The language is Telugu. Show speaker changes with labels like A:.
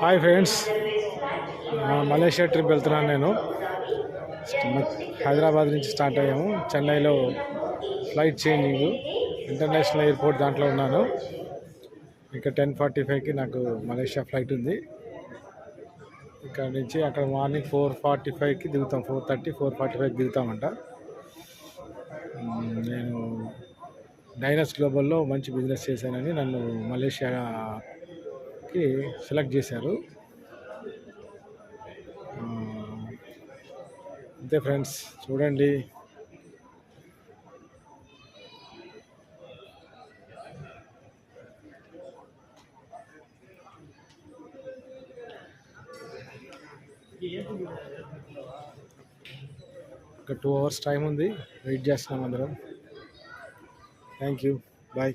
A: హాయ్ ఫ్రెండ్స్, మలేషియా ట్రిప్ వెళ్తున్నాను నేను. హైదరాబాద్ నుంచి స్టార్ట్ అయ్యాము. చెన్నైలో ఫ్లైట్ చేంజింగ్, ఇంటర్నేషనల్ ఎయిర్పోర్ట్ దాంట్లో ఉన్నాను. ఇంకా 10:45కి నాకు మలేషియా ఫ్లైట్ ఉంది. ఇక్కడ నుంచి అక్కడ మార్నింగ్ 4:45కి దిగుతాం. 4:30, 4:45కి దిగుతామంట. నేను డైనస్ గ్లోబల్లో మంచి బిజినెస్ చేశానని నన్ను మలేషియాకి సెలెక్ట్ చేశారు. అంతే ఫ్రెండ్స్, చూడండి. ఒక 2 hours టైం ఉంది. వెయిట్ చేస్తున్నాం అందరం. Thank you, bye.